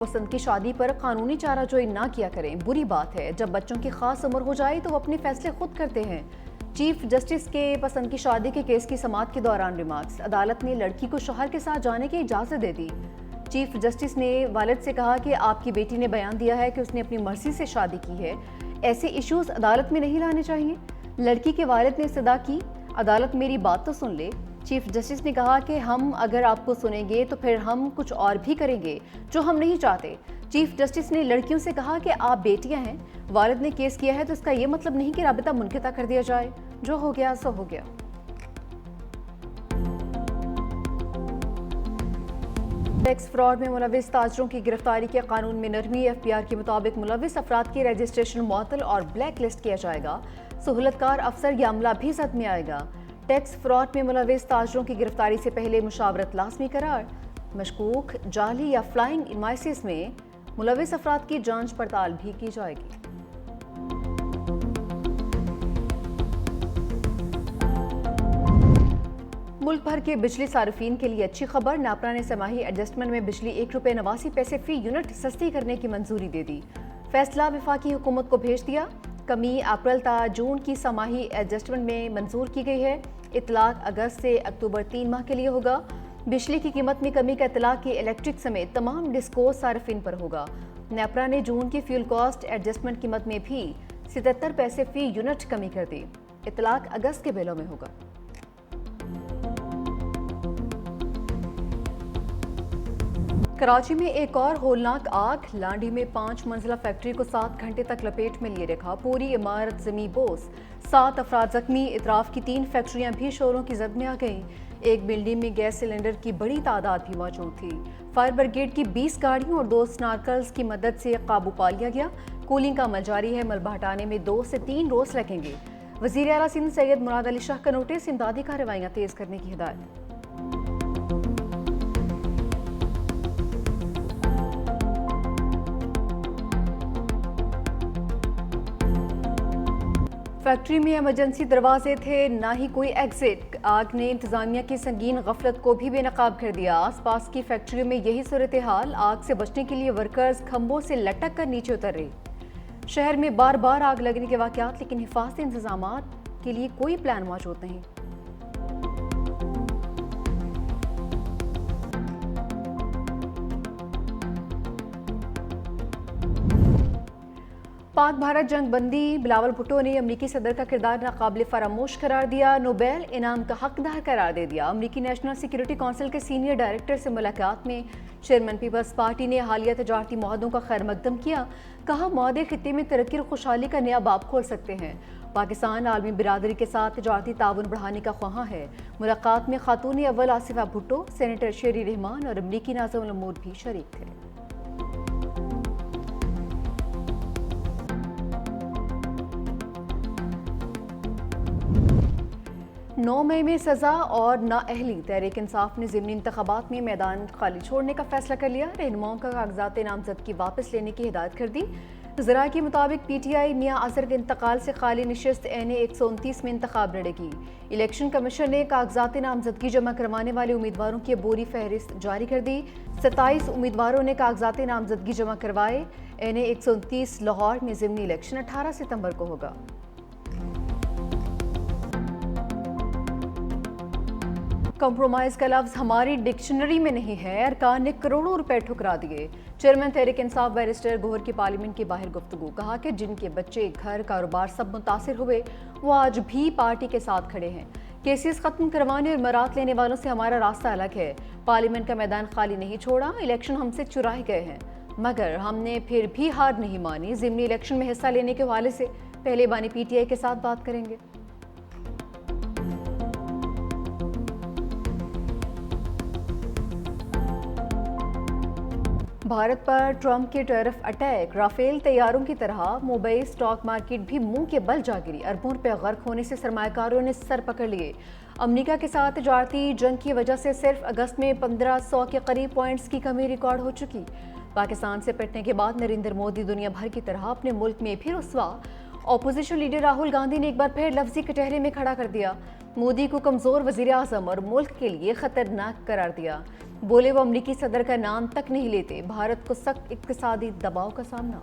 पसंद की शादी पर कानूनी चाराजोई ना किया करें, बुरी बात है। जब बच्चों की खास उम्र हो जाए तो वो अपने फैसले खुद करते हैं। चीफ जस्टिस के पसंद की शादी के केस की समाअत के दौरान रिमार्क्स। अदालत ने लड़की को शौहर के साथ जाने की इजाजत दे दी। चीफ जस्टिस ने वालिद से कहा कि आपकी बेटी ने बयान दिया है कि उसने अपनी मर्जी से शादी की है, ऐसे इश्यूज अदालत में नहीं लाने चाहिए। लड़की के वालिद ने इस्तदा की, अदालत मेरी बात तो सुन ले। चीफ जस्टिस ने कहा कि हम अगर आपको सुनेंगे तो फिर हम कुछ और भी करेंगे जो हम नहीं चाहते। चीफ जस्टिस ने लड़कियों से कहा कि आप बेटियां हैं, वालिद ने केस किया है तो इसका ये मतलब नहीं कि राबिता मुनक़िता कर दिया जाए। जो हो गया सो हो गया। टैक्स फ्रॉड में मुलविस ताजरों की गिरफ्तारी के कानून में नरमी। एफबीआर के मुताबिक मुलविस अफराद की रजिस्ट्रेशन मुअत्तल और ब्लैक लिस्ट किया जाएगा। सहूलतकार अफसर या अमला भी जद में आएगा। टैक्स फ्रॉड में मुलविस ताजरों की गिरफ्तारी से पहले मुशावरत लाजमी करार। मशकूक जाली या फ्लाइंग इनवाइसेस में मुलविस अफराद की जांच पड़ताल भी की जाएगी। मुल्क भर के बिजली सार्फिन के लिए अच्छी खबर। नापरा ने समाही एडजस्टमेंट में बिजली ₹1.89 फी यूनिट सस्ती करने की मंजूरी दे दी। फैसला वफाकी हुकूमत को भेज दिया। कमी अप्रैल ता जून की समाही एडजस्टमेंट में मंजूर की गई है। इतलाक अगस्त से अक्टूबर 3 माह के लिए होगा। बिजली की कीमत में कमी का इतलाक की इलेक्ट्रिक समेत तमाम डिस्को सार्फिन पर होगा। नेपरा ने जून की फ्यूल कॉस्ट एडजस्टमेंट कीमत में भी 77 पैसे फी यूनिट कमी कर दी। इतलाक अगस्त के बिलों में होगा। कराची में एक और होलनाक आग। लांडी में 5 मंजिला फैक्ट्री को 7 घंटे तक लपेट में लिए रखा। पूरी इमारत जमी बोस। 7 अफराद जख्मी। इतराफ की 3 फैक्ट्रियां भी शोरों की जद में आ गईं। एक बिल्डिंग में गैस सिलेंडर की बड़ी तादाद भी मौजूद थी। फायर ब्रिगेड की 20 गाड़ियों और 2 स्नार्कल्स की मदद से काबू पा लिया गया। कूलिंग का अमल जारी है। मलबा हटाने में 2 से 3 रोज लगेंगे। वजीर आला सिंध सैयद मुराद अली शाह का नोटिस। इमदादी कार्रवाइयां तेज करने की हिदायत। फैक्ट्री में इमरजेंसी दरवाजे थे, ना ही कोई एग्जिट। आग ने इंतजामिया की संगीन गफलत को भी बेनकाब कर दिया। आसपास की फैक्ट्रियों में यही सूरत हाल। आग से बचने के लिए वर्कर्स खंभों से लटक कर नीचे उतर रहे। शहर में बार बार आग लगने के वाकयात, लेकिन हिफाजती इंतजामात के लिए कोई प्लान मौजूद नहीं। पाक भारत जंग बंदी बिलावल भुट्टो ने अमरीकी सदर का किरदार नाकाबिल फरामोश करार दिया। नोबेल इनाम का हकदार करार दे दिया। अमरीकी नेशनल सिक्योरिटी काउंसिल के सीनियर डायरेक्टर से मुलाकात में चेयरमैन पीपल्स पार्टी ने हालिया तजारती मुआहदों का खैर मकदम किया। कहा मुआहदे खित्ते में तरक्की और खुशहाली का नया बाब खोल सकते हैं। पाकिस्तान आलमी बिरादरी के साथ तजारती ताउन बढ़ाने का ख्वाहां है। मुलाकात में खातून अव्वल आसिफा भुट्टो, सेनेटर शेरी रहमान और अमरीकी नाज़िम अल उमूर भी शरीक थे। 9 मई में सजा और नाअहली। तहरीक इंसाफ ने ज़िमनी इंतखाबात में मैदान खाली छोड़ने का फैसला कर लिया। रहनुमाओं का कागजात नामजदगी वापस लेने की हिदायत कर दी। ज़रा के मुताबिक PTI मियां अजहर के इंतकाल से खाली नशिस्त NA 129 में इंतखाब लड़ेगी। इलेक्शन कमीशन ने कागजात नामजदगी जमा करवाने वाले उम्मीदवारों की बोरी फहरिस्त जारी कर दी। 27 उम्मीदवारों ने कागजात नामजदगी जमा करवाए। NA 129 लाहौर में ज़िमनी इलेक्शन 18 सितंबर को होगा। कॉम्प्रोमाइज का लफ्ज़ हमारी डिक्शनरी में नहीं है। अरकान ने करोड़ों रुपए ठुकरा दिए। चेयरमैन तहरीक इंसाफ बैरिस्टर गोहर की पार्लियामेंट के बाहर गुफ्तगू। कहा कि जिनके बच्चे, घर, कारोबार सब मुतासिर हुए वो आज भी पार्टी के साथ खड़े हैं। केसेस खत्म करवाने और मरात लेने वालों से हमारा रास्ता अलग है। पार्लियामेंट का मैदान खाली नहीं छोड़ा। इलेक्शन हमसे चुराए गए हैं, मगर हमने फिर भी हार नहीं मानी। ज़िमनी इलेक्शन में हिस्सा लेने के हवाले से पहले बानी PTI के साथ बात करेंगे। भारत पर ट्रंप के टैरिफ अटैक। राफेल तैयारों की तरह मुंबई स्टॉक मार्केट भी मुंह के बल जा गिरी। अरबों रुपए गर्क होने से सरमायाकारों ने सर पकड़ लिए। अमेरिका के साथ तजारती जंग की वजह से सिर्फ अगस्त में 1500 के करीब पॉइंट्स की कमी रिकॉर्ड हो चुकी। पाकिस्तान से पिटने के बाद नरेंद्र मोदी दुनिया भर की तरह अपने मुल्क में भी रुस्वा। ऑपोजिशन लीडर राहुल गांधी ने एक बार फिर लफ्जी कटहरे में खड़ा कर दिया। मोदी को कमजोर वजीर आजम और मुल्क के लिए खतरनाक करार दिया। बोले वो अमरीकी सदर का नाम तक नहीं लेते। भारत को सख्त इक्तिसादी दबाव का सामना।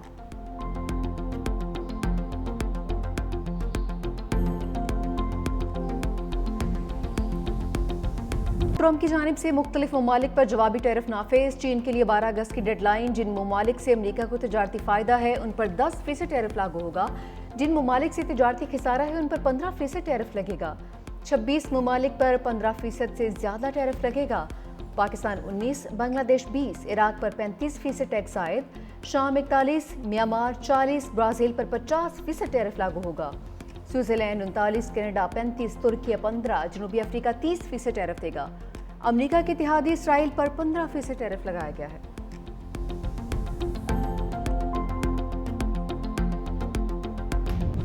ट्रंप की जानिब से मुख्तलिफ ममालिक पर जवाबी टैरिफ नाफिज। चीन के लिए 12 अगस्त की डेडलाइन। जिन ममालिक से अमरीका को तजारती फ़ायदा है उन पर 10% टैरिफ लागू होगा। जिन ममालिक से तजारती खिसारा है उन पर 15% टैरिफ लगेगा। 26 ममालिक पर 15% से ज़्यादा टैरिफ लगेगा। पाकिस्तान 19, बांग्लादेश 20, इराक पर 35% टैक्स आयद, शाम 41, म्यांमार 40, ब्राज़ील पर 50% टैरिफ लागू होगा। स्विट्ज़रलैंड 39, कनाडा 35, तुर्की 15, जनूबी अफ्रीका 30% टैरिफ देगा। अमरीका के इत्तेहादी इसराइल पर 15% टैरिफ लगाया गया है।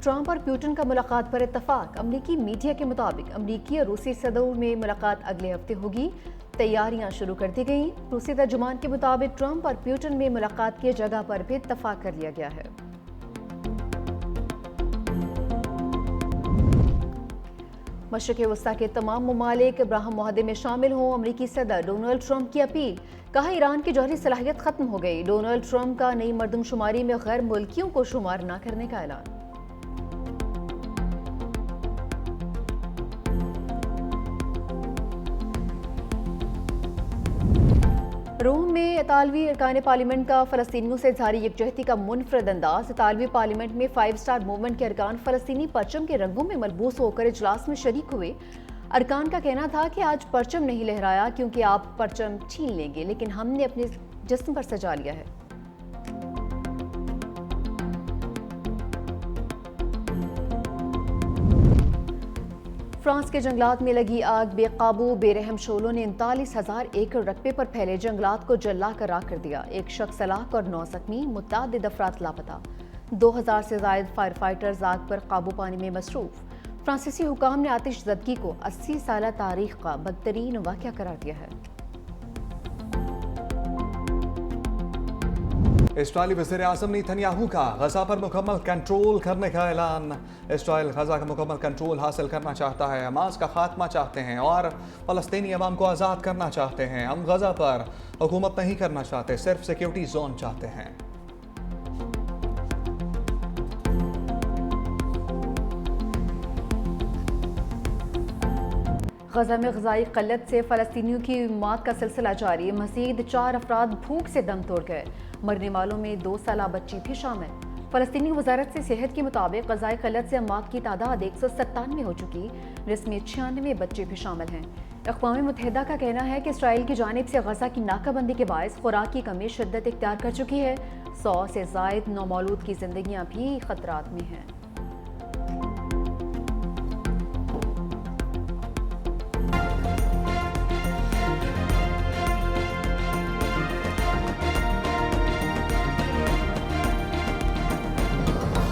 ट्रंप और पुतिन का मुलाकात पर इत्तफाक। अमरीकी मीडिया के मुताबिक अमरीकी और रूसी सदरों में मुलाकात अगले हफ्ते होगी। तैयारियां शुरू कर दी गई। रूसी तर्जुमान के मुताबिक ट्रंप और पुतिन में मुलाकात की जगह पर भी इत्तफाक कर लिया गया है। मशरिक़ वस्ता के तमाम ममालिक अब्राहम मुआहदे में शामिल हों। अमरीकी सदर डोनाल्ड ट्रंप की अपील। कहा ईरान की जौहरी सलाहियत खत्म हो गई। डोनाल्ड ट्रंप का नई मरदमशुमारी में गैर मुल्कियों को शुमार न करने का ऐलान। रोम में इतालवी अरकान पार्लियामेंट का फ़लस्तीनियों से जारी यकजहती का मुनफरद अंदाज। इतालवी पार्लियामेंट में 5 स्टार मूवमेंट के अरकान फ़लस्तीनी परचम के रंगों में मलबूस होकर इजलास में शरीक हुए। अरकान का कहना था कि आज परचम नहीं लहराया क्योंकि आप परचम छीन लेंगे, लेकिन हमने अपने जिस्म पर सजा लिया है। फ्रांस के जंगलात में लगी आग बेकाबू बेरहम शोलों ने 39,000 एकड़ रकबे पर फैले जंगलात को जला कर राख कर दिया। एक शख्स हलाक और 9 जख्मी, मुतअद्दिद अफराद लापता। 2000 से ज़ायद फायर फाइटर्स आग पर काबू पाने में मसरूफ। फ्रांसीसी हुकाम ने आतिशज़दगी को 80 साल तारीख का बदतरीन वाक़या करार दिया है। इस्राईली वज़ीर-ए-आज़म नेतन्याहू का गजा पर मुकम्मल कंट्रोल करने का ऐलान। इस्राईल गजा का मुकम्मल कंट्रोल हासिल करना चाहता है, हमास का खात्मा चाहते हैं और फ़लस्तीनी अवाम को आज़ाद करना चाहते हैं। हम गजा पर हुकूमत नहीं करना चाहते, सिर्फ सिक्योरिटी जोन चाहते हैं। गजा में ग़ज़ाई क़ल्लत से फ़लस्तीनियों की मौत का सिलसिला जारी। मज़ीद 4 अफराद भूख से दम तोड़ गए। मरने वालों में 2 साला बच्ची भी शामिल। फ़लस्तीनी वज़ारत से सेहत के मुताबिक ग़ज़ाई क़ल्लत से मौत की तादाद 197 हो चुकी, जिसमें 96 बच्चे भी शामिल हैं। अक़वाम मुत्तहिदा का कहना है कि इसराइल की जानिब से गजा की नाकाबंदी के बायस खुराक की कमी शिद्दत इख्तियार कर चुकी है। 100 से ज़ायद नौमौलूद की ज़िंदगियाँ भी ख़तरात में हैं।